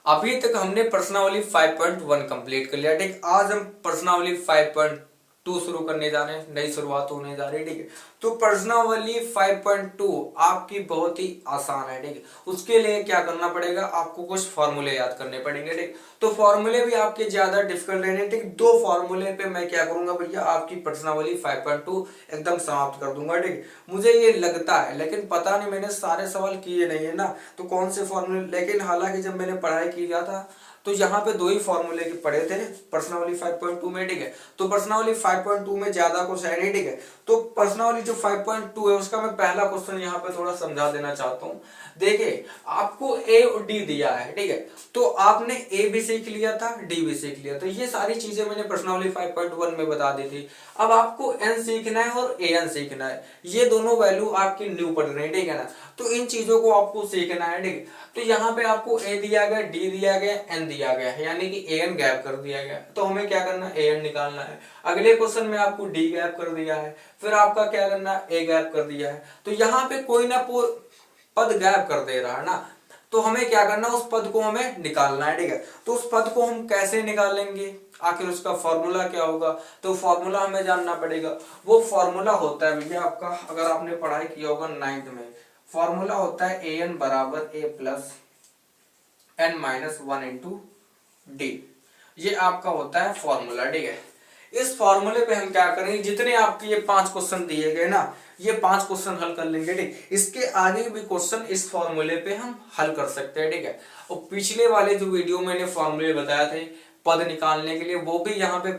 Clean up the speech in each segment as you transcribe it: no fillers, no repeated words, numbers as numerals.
अभी तक हमने प्रश्नावली 5.1 कंप्लीट कर लिया। ठीक, आज हम प्रश्नावली 5.2 शुरू करने जा रहे हैं, नई शुरुआत होने जा रही है। ठीक है, तो प्रश्नावली 5.2 आपकी बहुत ही आसान है। ठीक है, उसके लिए क्या करना पड़ेगा, आपको कुछ फॉर्मूले याद करने पड़ेंगे। ठीक, तो फॉर्मूले भी आपके ज्यादा डिफिकल्ट नहीं। ठीक, दो फॉर्मूले पे मैं क्या करूंगा भैया, आपकी प्रश्नावली 5.2 एकदम समाप्त कर दूंगा। ठीक, मुझे ये लगता है, लेकिन पता नहीं, मैंने सारे सवाल किए नहीं है ना, तो कौन से फॉर्मूले, लेकिन हालांकि जब मैंने पढ़ाई किया था तो यहाँ पे दो ही फॉर्मूले के पढ़े थे प्रश्नावली 5.2 में। ठीक है, तो प्रश्नावली 5.2 में ज्यादा कुछ है नहीं। ठीक है, तो प्रश्नावली जो 5.2 है उसका मैं पहला क्वेश्चन यहाँ पे थोड़ा समझा देना चाहता हूँ। देखिए, आपको ए और डी दिया है। ठीक है, तो आपने ए भी सीख लिया था, डी भी सीख लिया, तो ये सारी चीजें मैंने प्रश्नावली 5.1 में बता दी थी। अब आपको एन सीखना है और ए एन सीखना है, ये दोनों वैल्यू आपकी न्यू पढ़ रही है। ठीक है ना, तो इन चीजों को आपको सीखना है। ठीक है, तो यहाँ पे आपको ए दिया गया, डी दिया गया, एन दिया गया है, यानी कि ए एन गैप कर दिया गया, तो हमें क्या करना है, ए एन निकालना है। अगले क्वेश्चन में आपको डी गैप कर दिया है, फिर आपका क्या करना है, ए गैप कर दिया है, तो यहाँ पे कोई ना पद गैप कर दे रहा है ना, तो हमें क्या करना है, उस पद को हमें निकालना है। ठीक है, तो उस पद को हम कैसे निकालेंगे, आखिर उसका फॉर्मूला क्या होगा, तो फॉर्मूला हमें जानना पड़ेगा। वो फॉर्मूला होता है भैया आपका, अगर आपने पढ़ाई किया होगा 9th में, फॉर्मूला होता है ए एन बराबर a plus n minus 1 into d, ये आपका होता है फॉर्मूला। ठीक है, इस फॉर्मूले पे हम क्या करेंगे, जितने आपके ये 5 क्वेश्चन दिए गए ना, ये 5 क्वेश्चन हल कर लेंगे। ठीक, इसके आगे भी क्वेश्चन इस फॉर्मूले पे हम हल कर सकते हैं। ठीक है, और पिछले वाले जो वीडियो मैंने फॉर्मूले बताया थे पद निकालने के लिए, वो भी यहाँ पे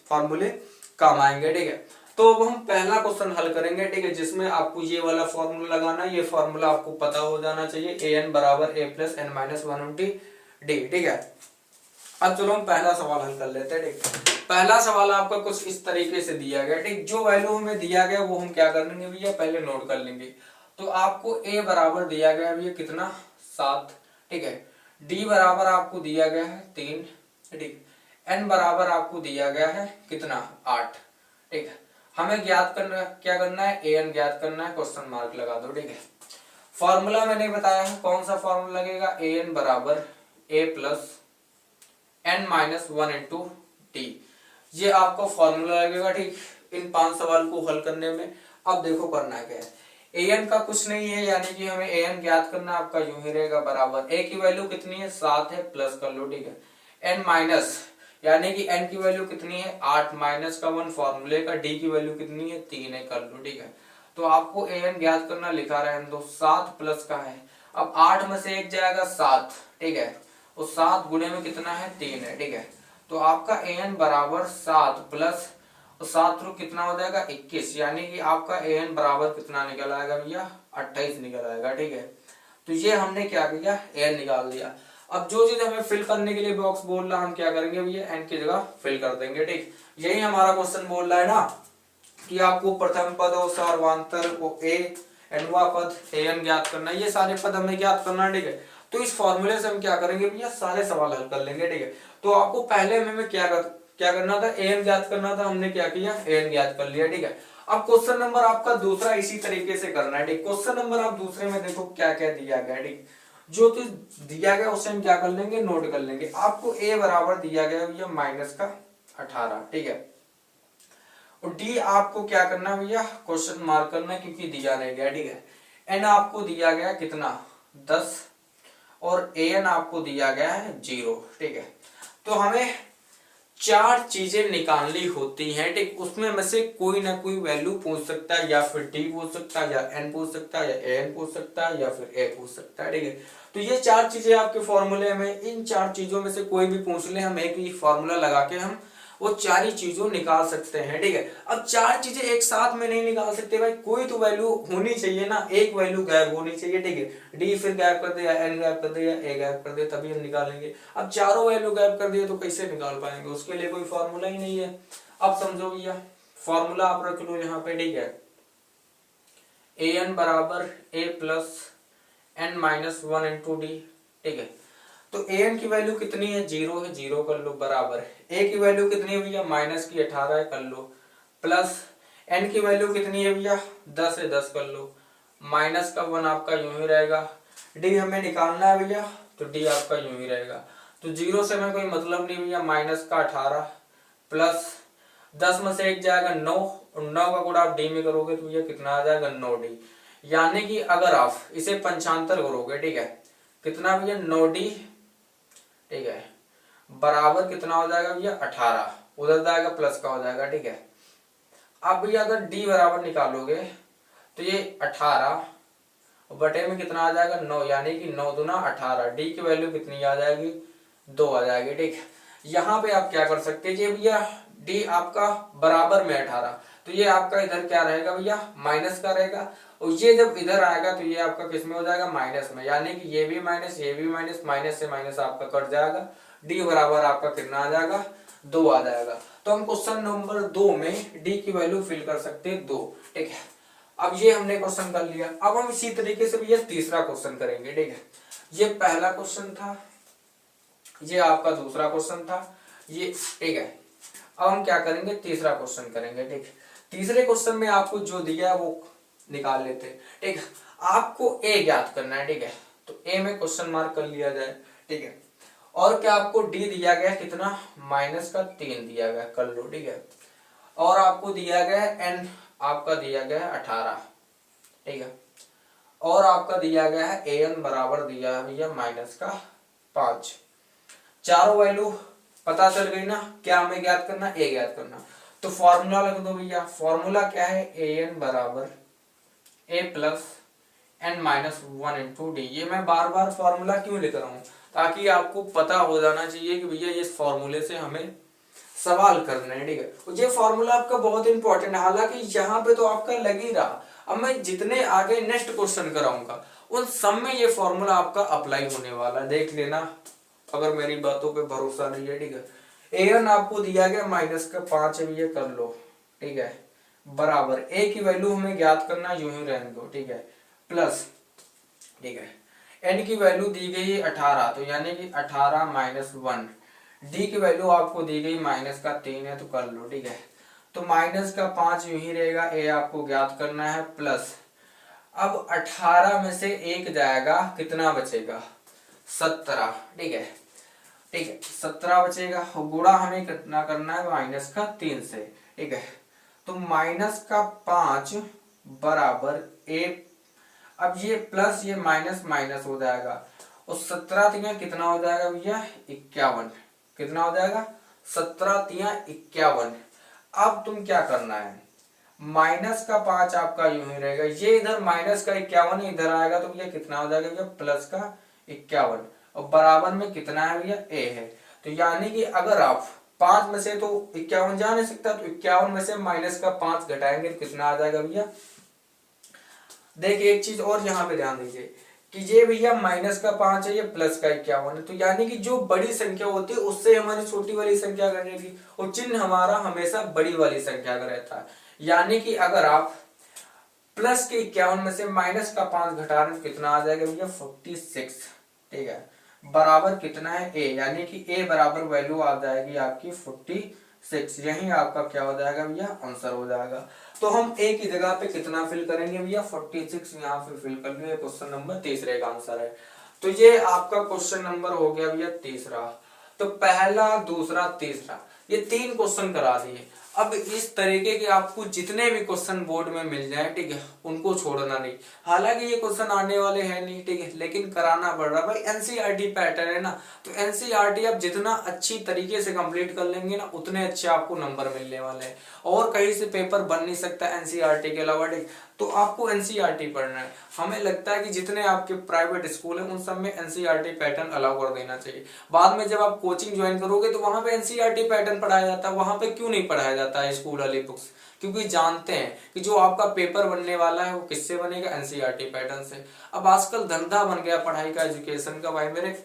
फॉर्मूले काम आएंगे। ठीक है, तो अब हम पहला क्वेश्चन हल करेंगे। ठीक है, जिसमें आपको ये वाला फॉर्मूला लगाना, ये फॉर्मूला आपको पता हो जाना चाहिए, ए एन बराबर a plus n minus 1 D. ठीक है, अब चलो हम पहला सवाल हल कर लेते हैं। ठीक, पहला सवाल आपका कुछ इस तरीके से दिया गया। ठीक, जो वैल्यू हमें दिया गया वो हम क्या कर लेंगे भैया, पहले नोट कर लेंगे। तो आपको ए बराबर दिया गया भैया कितना, 7। ठीक है, डी बराबर आपको दिया गया है 3। ठीक, एन बराबर आपको दिया गया है कितना, 8। ठीक है, हमें ज्ञात करना, क्या करना है, ए एन ज्ञात करना है, क्वेश्चन मार्क लगा दो। ठीक है, फॉर्मूला मैंने बताया है, कौन सा फॉर्मूला लगेगा, ए एन बराबर a plus n minus 1 into t, ये आपका फॉर्मूला लगेगा। ठीक, इन 5 सवाल को हल करने में अब देखो करना क्या है, ए एन का कुछ नहीं है, यानी कि हमें ए एन ज्ञात करना, आपका यूं ही रहेगा बराबर, ए की वैल्यू कितनी है, 7 है, प्लस कर लो। ठीक है, एन माइनस, यानी कि एन की वैल्यू कितनी है, 8, माइनस का 1 फॉर्मूले का, डी की वैल्यू कितनी है, 3 है, कर लो। ठीक है, तो आपको ए एन ज्ञात करना, लिखा रहने दो, 7 प्लस का है, अब 8 में से 1 जाएगा 7। ठीक है, और 7 गुणे में कितना है, 3 है। ठीक है, तो आपका ए एन बराबर 7 प्लस और 7 थ्रू कितना हो जाएगा, 21, यानी कि आपका ए एन बराबर कितना निकल आएगा भैया, 28 निकल आएगा। ठीक है, तो ये हमने क्या किया, ए एन निकाल दिया। अब जो चीज हमें फिल करने के लिए बॉक्स बोल रहा, हम क्या करेंगे भैया, एन की जगह फिल कर देंगे। ठीक, यही हमारा क्वेश्चन बोल रहा है ना, कि आपको प्रथम पद और सार्वधातुक को ए, एनवा पद, ए एन ज्ञात करना, ये सारे पद हमें ज्ञात करना है। ठीक है, तो इस फॉर्मूले से हम क्या करेंगे भैया, सारे सवाल हल कर लेंगे। ठीक है, तो आपको पहले में क्या करना था, ए एन ज्ञात करना था, हमने क्या किया, ए एन ज्ञात कर लिया। ठीक है, अब क्वेश्चन नंबर आपका दूसरा इसी तरीके से करना है। ठीक, क्वेश्चन नंबर आप दूसरे में देखो क्या क्या दिया गया। ठीक, जो चीज दिया गया उसे हम क्या कर लेंगे, नोट कर लेंगे। आपको ए बराबर दिया गया भैया माइनस का 18। ठीक है, और डी आपको क्या करना भैया, क्वेश्चन मार्क करना, क्योंकि दिया नहीं गया। ठीक है, एन आपको दिया गया कितना, 10, और ए एन आपको दिया गया है 0। ठीक है, तो हमें 4 चीजें निकालनी होती हैं। ठीक, उसमें में से कोई ना कोई वैल्यू पूछ सकता है, या फिर डी पूछ सकता है, या एन पूछ सकता है, या ए एन पूछ सकता है, या फिर ए पूछ सकता है। ठीक है, तो ये 4 चीजें आपके फॉर्मूले में, इन 4 चीजों में से कोई भी पूछ ले, हम एक ही फॉर्मूला लगा के हम वो 4 ही चीजों निकाल सकते हैं। ठीक है, अब 4 चीजें एक साथ में नहीं निकाल सकते भाई, कोई तो वैल्यू होनी चाहिए ना, एक वैल्यू गायब होनी चाहिए। ठीक है, डी फिर गायब कर दिया, एन गायब कर दिया, ए गायब कर दिया, तभी हम निकालेंगे। अब चारों वैल्यू गायब कर दिए तो कैसे निकाल पाएंगे, उसके लिए कोई फॉर्मूला ही नहीं है। अब समझो भैया, फॉर्मूला आप रख लो यहाँ पे। ठीक है, ए एन बराबर a plus n minus 1 into d. ठीक है, तो ए एन की वैल्यू कितनी है, 0 है, 0 कर लो, बराबर ए की वैल्यू कितनी है भैया, माइनस की 18 है, कर लो, प्लस एन की वैल्यू कितनी है भैया, 10 है, 10 कर लो, माइनस का 1 आपका यूं ही रहेगा। डी हमें निकालना है भैया, तो डी आपका यूं ही रहेगा। तो 0 से हमें कोई मतलब नहीं भैया, माइनस का 18 प्लस 10 में से 1 जाएगा 9, और 9 का गुणा आप डी में करोगे तो भैया कितना आ जाएगा 9d। यानी कि अगर आप इसे पंचांतर करोगे, ठीक है, कितना भैया 9d, ठीक है, बराबर कितना हो जाएगा भैया 18, उधर जाएगा प्लस का हो जाएगा, ठीक है। अब भैया अगर d बराबर निकालोगे तो ये 18 बटे में कितना आ जाएगा 9, यानी कि 9 दूना 18, डी की वैल्यू कितनी आ जाएगी 2 आ जाएगी, ठीक है। यहाँ पे आप क्या कर सकते हैं, ये भैया डी आपका बराबर में 18, तो ये आपका इधर क्या रहेगा भैया माइनस का रहेगा, और ये जब इधर आएगा तो ये आपका किस में हो जाएगा माइनस में, यानी कि ये भी माइनस ये भी माइनस, माइनस से माइनस आपका कट जाएगा, डी बराबर आपका कितना आ जाएगा 2 आ जाएगा। तो हम क्वेश्चन नंबर 2 में डी की वैल्यू फिल कर सकते हैं 2, ठीक है। अब ये हमने क्वेश्चन कर लिया। अब हम इसी तरीके से भैया तीसरा क्वेश्चन करेंगे, ठीक है। ये पहला क्वेश्चन था, ये आपका दूसरा क्वेश्चन था, ये, ठीक है। अब हम क्या करेंगे, तीसरा क्वेश्चन करेंगे, ठीक है। तीसरे क्वेश्चन में आपको जो दिया है वो निकाल लेते हैं, ठीक है। आपको ए ज्ञात करना है, ठीक है, तो ए में क्वेश्चन मार्क कर लिया जाए, ठीक है। और क्या आपको डी दिया गया कितना, माइनस का 3 दिया गया, कर लो, ठीक है। और आपको दिया गया एन, आपका दिया गया है 18, ठीक है। और आपका दिया गया है ए एन बराबर दिया है भैया माइनस का 5। चारों वैल्यू पता चल गई ना, क्या हमें ज्ञात करना, ए ज्ञात करना। तो फॉर्मूला लिख दो भैया, फॉर्मूला क्या है, ए एन बराबर a plus n minus 1 into d. ये मैं बार बार फॉर्मूला क्यों लिख रहा हूँ, ताकि आपको पता हो जाना चाहिए कि भैया इस फॉर्मूले से हमें सवाल करना है, ठीक है। ये फॉर्मूला आपका बहुत इंपॉर्टेंट है, हालांकि यहाँ पे तो आपका लग ही रहा। अब मैं जितने आगे नेक्स्ट क्वेश्चन कराऊंगा उन सब में ये फॉर्मूला आपका अप्लाई होने वाला है, देख लेना, अगर मेरी बातों पे भरोसा नहीं है, ठीक है। एन आपको दिया गया माइनस का 5 है, ये कर लो, ठीक है, बराबर ए की वैल्यू हमें ज्ञात करना, यूं ही रहने दो, ठीक है, प्लस, ठीक है, एन की वैल्यू दी गई 18, तो यानी कि 18 माइनस 1, डी की वैल्यू आपको दी गई माइनस का 3 है, तो कर लो, ठीक है। तो माइनस का 5 यूं ही रहेगा, ए आपको ज्ञात करना है, प्लस अब 18 में से 1 जाएगा, कितना बचेगा 17, ठीक है, ठीक है, 17 बचेगा। गुणा हमें कितना करना है, माइनस का 3 से, ठीक है। तो माइनस का 5 बराबर ए, अब ये प्लस ये माइनस माइनस हो जाएगा, और 17 तिया कितना हो जाएगा भैया 51, कितना हो जाएगा 17 तिया 51। अब तुम क्या करना है, माइनस का 5 आपका यूं ही रहेगा, ये इधर माइनस का 51 इधर आएगा, तो भैया कितना हो जाएगा भैया प्लस का 51, और बराबर में कितना है भैया ए है। तो यानी कि अगर आप 5 में से तो 51 जा नहीं सकता, तो 51 में से माइनस का 5 घटाएंगे तो कितना आ जाएगा भैया। देखिए एक चीज और यहाँ पे ध्यान दीजिए कि ये भैया माइनस का 5 है, ये प्लस का 51 है, तो यानी कि जो बड़ी संख्या होती है उससे हमारी छोटी वाली संख्या घटेगी, और चिन्ह हमारा हमेशा बड़ी वाली संख्या का रहता है। यानी कि अगर आप प्लस के 51 में से माइनस का 5 घटा रहे तो कितना आ जाएगा भैया 46, ठीक है, बराबर कितना है ए, यानी कि ए बराबर वैल्यू आ जाएगी आपकी 46, यही आपका क्या हो जाएगा भैया आंसर हो जाएगा। तो हम ए की जगह पे कितना फिल करेंगे भैया 46, यहाँ पे फिल कर लिया, क्वेश्चन नंबर तीसरे का आंसर है। तो ये आपका क्वेश्चन नंबर हो गया भैया तीसरा। तो पहला दूसरा तीसरा ये 3 क्वेश्चन करा दिए। अब इस तरीके के आपको जितने भी क्वेश्चन बोर्ड में मिल जाए, ठीक है, उनको छोड़ना नहीं। हालांकि ये क्वेश्चन आने वाले हैं नहीं, ठीक है, लेकिन कराना पड़ रहा भाई, एनसीईआरटी पैटर्न है ना, तो एनसीईआरटी आप जितना अच्छी तरीके से कंप्लीट कर लेंगे ना उतने अच्छे आपको नंबर मिलने वाले हैं, और कहीं से पेपर बन नहीं सकता एनसीईआरटी के अलावा, ठीक। तो आपको एनसीईआरटी पढ़ना है। हमें लगता है कि जितने आपके प्राइवेट स्कूल हैं उन सब में एनसीईआरटी पैटर्न अलाउ कर देना चाहिए। बाद में जब आप कोचिंग ज्वाइन करोगे तो वहां पे एनसीईआरटी पैटर्न पढ़ाया जाता है, वहां पे क्यों नहीं पढ़ाया जाता है स्कूल वाली बुक्स, क्योंकि जानते हैं कि जो आपका पेपर बनने वाला है वो किससे बनेगा, एनसीईआरटी पैटर्न से। अब आजकल धंधा बन गया पढ़ाई का, एजुकेशन का भाई मेरे।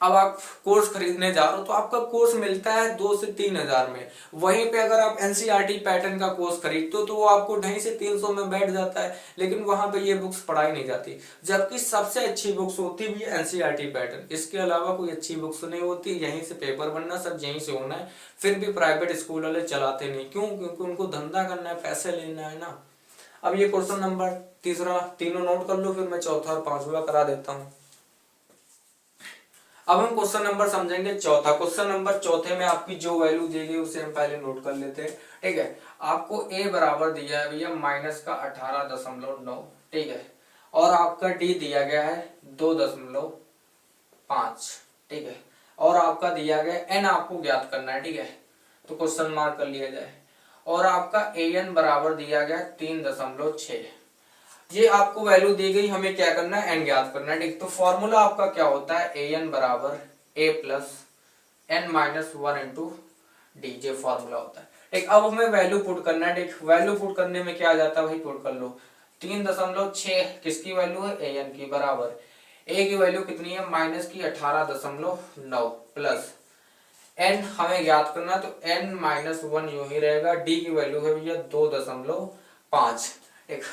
अब आप कोर्स खरीदने जा रहे हो तो आपका कोर्स मिलता है 2 से 3 हजार में, वहीं पे अगर आप एनसीईआरटी पैटर्न का कोर्स खरीदते हो तो वो आपको 250 से 300 में बैठ जाता है, लेकिन वहां पे ये बुक्स पढ़ाई नहीं जाती। जबकि सबसे अच्छी बुक्स होती भी है एनसीईआरटी पैटर्न, इसके अलावा कोई अच्छी बुक्स नहीं होती। यहीं से पेपर बनना, सब यहीं से होना है। फिर भी प्राइवेट स्कूल वाले चलाते नहीं, क्यों? क्योंकि उनको धंधा करना है, पैसे लेना है ना। अब ये क्वेश्चन नंबर तीसरा तीनों नोट कर लो, फिर मैं चौथा और पांचवा करा देता हूँ। अब हम क्वेश्चन नंबर समझेंगे चौथा। क्वेश्चन नंबर चौथे में आपकी जो वैल्यू दी गई उसे हम पहले नोट कर लेते हैं। ठीक है, आपको ए बराबर दिया है भैया माइनस का 18.9। ठीक है, और आपका डी दिया गया है 2.5। ठीक है, और आपका दिया गया एन आपको ज्ञात करना है। ठीक है, तो क्वेश्चन मार्क कर लिया जाए। और आपका ए एन बराबर दिया गया 3.6। ये आपको वैल्यू दी गई, हमें क्या करना है, एन ज्ञात करना है। ठीक, तो फॉर्मूला आपका क्या होता है, ए एन बराबर a plus n minus 1 into d, जे फॉर्मूला होता है। ठीक, अब हमें वैल्यू पुट करना है। ठीक, वैल्यू पुट करने में क्या आ जाता है भाई, पुट कर लो। 3.6 किसकी वैल्यू है, ए एन की, बराबर ए की वैल्यू कितनी है, माइनस की 18.9 प्लस एन हमें ज्ञात करना, तो एन माइनस 1 यूं ही रहेगा। डी की वैल्यू है भैया 2.5। ठीक,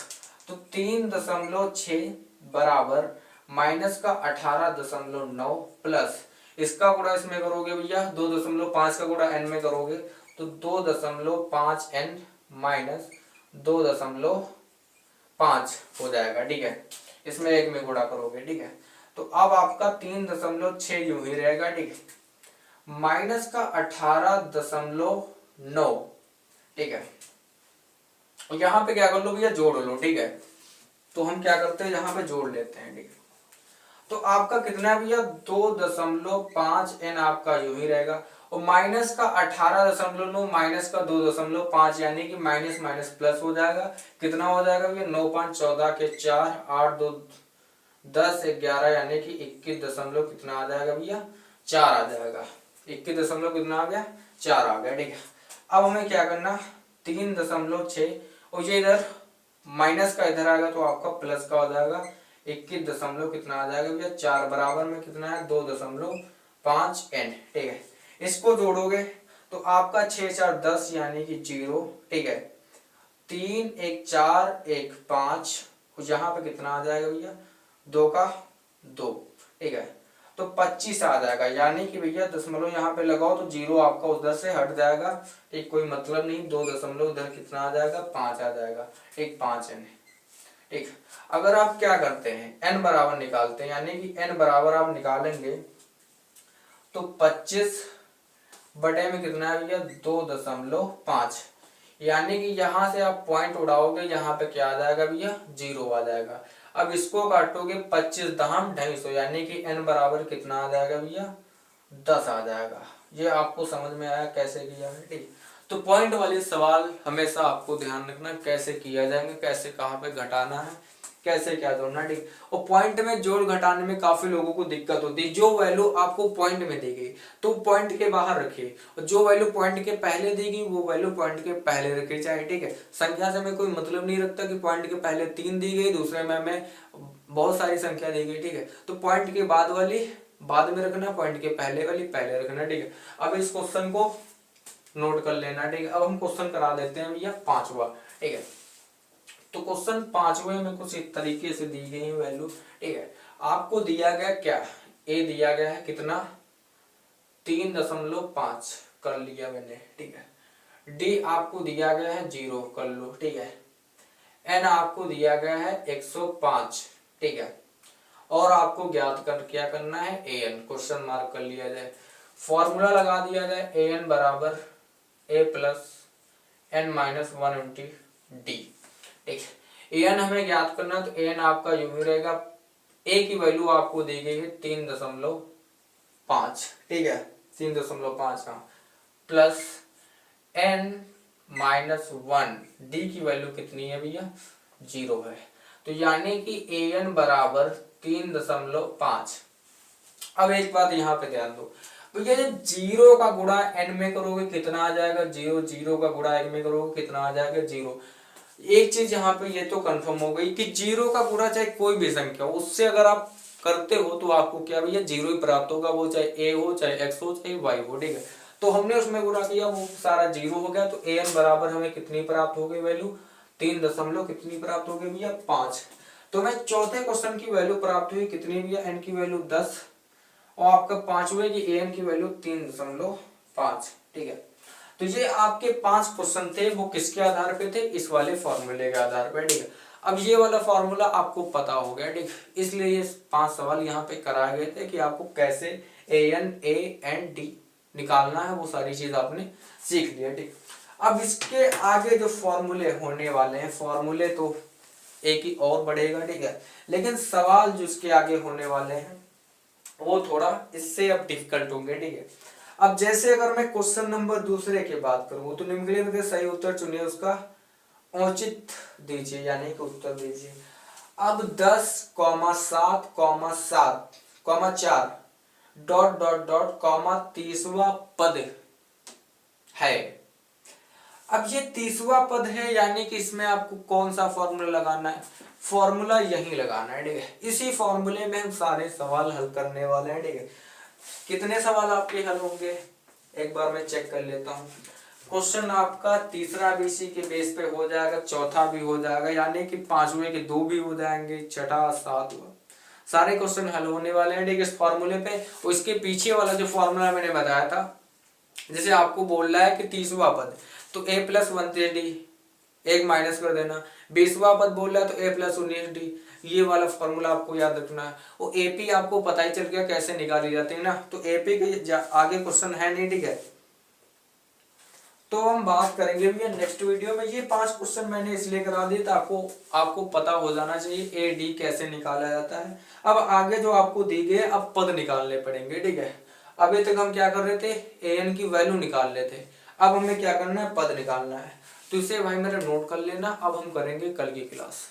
तो 3.6 बराबर माइनस का 18.9 प्लस इसका गुणा इसमें करोगे भैया 2.5 का गुणा एन में करोगे तो 2.5 एन माइनस 2.5 हो जाएगा। ठीक है, इसमें एक में गुणा करोगे। ठीक है, तो अब आपका 3.6 यूं ही रहेगा। ठीक है, माइनस का 18.9। ठीक है, यहां पे क्या कर लो भैया, जोड़ लो। ठीक है, तो हम क्या करते हैं, यहाँ पे जोड़ लेते हैं। ठीक है, तो आपका कितना है भैया 2.5 एन आपका यूं ही रहेगा, और माइनस का 18.9 माइनस का 2.5 यानी कि माइनस माइनस प्लस हो जाएगा। कितना हो जाएगा भैया, 9 5 14 के 4, 8 2 10 11 यानी कि 21 दशमलव कितना आ जाएगा भैया, 4 आ जाएगा। 21 दशमलव कितना आ गया, 4 आ गया। ठीक है, अब हमें क्या करना, 3.6 और ये इधर माइनस का इधर आएगा तो आपका प्लस का हो जाएगा। 21 दशमलव कितना आ जाएगा भैया, 4 बराबर में कितना है 2.5 एन। ठीक है, इसको जोड़ोगे तो आपका 6 4 10 यानी कि 0। ठीक है, 3 1 4 1 5, यहाँ पे कितना आ जाएगा भैया, 2 का 2। ठीक है, तो 25 आ जाएगा, यानी कि भैया दशमलव यहाँ पे लगाओ तो 0 आपका उधर से हट जाएगा। ठीक, कोई मतलब नहीं, 2 दशमलव उधर कितना आ जाएगा, 5 आ जाएगा। ठीक, 5 एन। ठीक, अगर आप क्या करते हैं, एन बराबर निकालते हैं, यानी कि एन बराबर आप निकालेंगे तो 25 बटे में कितना है भैया 2.5, यानी कि यहां से आप पॉइंट उड़ाओगे, यहाँ पे क्या आ जाएगा भैया, 0 आ जाएगा। अब इसको काटोगे 25 दहम 250, यानी कि एन बराबर कितना आ जाएगा भैया, 10 आ जाएगा। ये आपको समझ में आया कैसे किया है। ठीक, तो पॉइंट वाले सवाल हमेशा आपको ध्यान रखना कैसे किया जाएंगे, कैसे कहाँ पे घटाना है, कैसे क्या जोड़ना। ठीक, और पॉइंट में जोड़ घटाने में काफी लोगों को दिक्कत होती है। जो वैल्यू आपको पॉइंट में दी गई तो पॉइंट के बाहर रखिए, और जो वैल्यू पॉइंट के पहले दी गई वो वैल्यू पॉइंट के पहले रखी जाए। ठीक है, संख्या से मैं कोई मतलब नहीं रखता कि पॉइंट के पहले 3 दी गई, दूसरे में मैं बहुत सारी संख्या दी गई। ठीक है, तो पॉइंट के बाद वाली बाद में रखना, पॉइंट के पहले वाली पहले रखना। ठीक है, अब इस क्वेश्चन को नोट कर लेना। ठीक है, अब हम क्वेश्चन करा देते हैं भैया 5वां। ठीक है, तो क्वेश्चन 5वें में कुछ इस तरीके से दी गई है वैल्यू। ठीक है, आपको दिया गया क्या, ए दिया गया है कितना 3.5 कर लिया मैंने। ठीक है, डी आपको दिया गया है 0 कर लो। ठीक है, एन आपको दिया गया है 105। ठीक है, और आपको ज्ञात कर क्या करना है, ए एन, क्वेश्चन मार्क कर लिया जाए। फॉर्मूला लगा दिया जाए, ए एन बराबर a plus n minus 1 into d. ठीक है, ए एन हमें ज्ञात करना, तो ए एन आपका यूं ही रहेगा, ए की वैल्यू आपको दी गई है 3.5। ठीक है, 3.5 का प्लस एन माइनस 1, डी की वैल्यू कितनी है भैया, 0 है। तो यानी कि ए एन बराबर 3.5। अब एक बात यहाँ पे ध्यान दो भैया, जब 0 का गुणा n में करोगे कितना आ जाएगा, 0 0 का गुणा n में करोगे कितना आ जाएगा, 0। एक चीज यहाँ पे ये तो कंफर्म हो गई कि 0 का गुणा चाहे कोई भी संख्या हो, उससे अगर आप करते हो तो आपको क्या भैया 0 ही प्राप्त होगा, वो चाहे a हो चाहे x हो चाहे y हो। ठीक है, तो हमने उसमें गुणा किया, वो सारा 0 हो गया। तो an बराबर हमें कितनी प्राप्त हो गई वैल्यू, 3 दशमलव कितनी प्राप्त हो गई भैया, 5। तो हमें चौथे क्वेश्चन की वैल्यू प्राप्त हुई कितनी भैया, n की वैल्यू 10, और आपका 5वें की an की वैल्यू 3.5। ठीक है, तो ये आपके 5 क्वेश्चन थे, वो किसके आधार पे थे, इस वाले फॉर्मूले के आधार पे। ठीक है, अब ये वाला फॉर्मूला आपको पता हो गया, ठीक, इसलिए ये 5 सवाल यहाँ पे कराए गए थे कि आपको कैसे AN, AND निकालना है, वो सारी चीज आपने सीख लिया, ठीक। अब इसके आगे जो फॉर्मूले होने वाले हैं, फॉर्मूले तो एक ही और बढ़ेगा, ठीक है, लेकिन सवाल जो इसके आगे होने वाले हैं वो थोड़ा इससे अब डिफिकल्ट होंगे, ठीक है। अब जैसे अगर मैं क्वेश्चन नंबर दूसरे की बात करूं तो निम्नलिखित में सही उत्तर चुनिए, उसका औचित दीजिए यानी कि उत्तर दीजिए। अब 10,7,7,4 डॉट डॉट डॉट कॉमा 30वां पद है। अब ये 30वां पद है यानी कि इसमें आपको कौन सा फॉर्मूला लगाना है, फॉर्मूला यही लगाना है, ठीक है। इसी फॉर्मूले में हम सारे सवाल हल करने वाले हैं, ठीक है। कितने सवाल आपके हल होंगे एक बार मैं चेक कर लेता हूँ। क्वेश्चन आपका तीसरा भी इसी के बेस पे हो जाएगा, चौथा भी हो जाएगा, यानी कि 5वें के 2 भी हो जाएंगे, छठा 7वां, सारे क्वेश्चन हल होने वाले हैं, ठीक है, इस फॉर्मूले पे। और इसके पीछे वाला जो फॉर्मूला मैंने बताया था, जैसे आपको बोल रहा है कि 30वां पद तो A+1D, एक माइनस कर देना, 20वां पद बोल रहा है तो A+19D, ये वाला फॉर्मूला आपको याद रखना है। वो AP आपको पता ही चल गया कैसे निकाली जाती है ना, तो AP के आगे क्वेश्चन है नहीं, ठीक है। तो हम बात करेंगे भैया नेक्स्ट वीडियो में। ये 5 क्वेश्चन मैंने इसलिए करा दिए था आपको पता हो जाना चाहिए AD कैसे निकाला जाता है। अब आगे जो आपको दी गई अब पद निकालने पड़ेंगे, ठीक है। अभी तक हम क्या कर रहे थे, AN की वैल्यू निकाल रहे थे, अब हमें क्या करना है, पद निकालना है। तो इसे भाई मेरा नोट कर लेना, अब हम करेंगे कल की क्लास।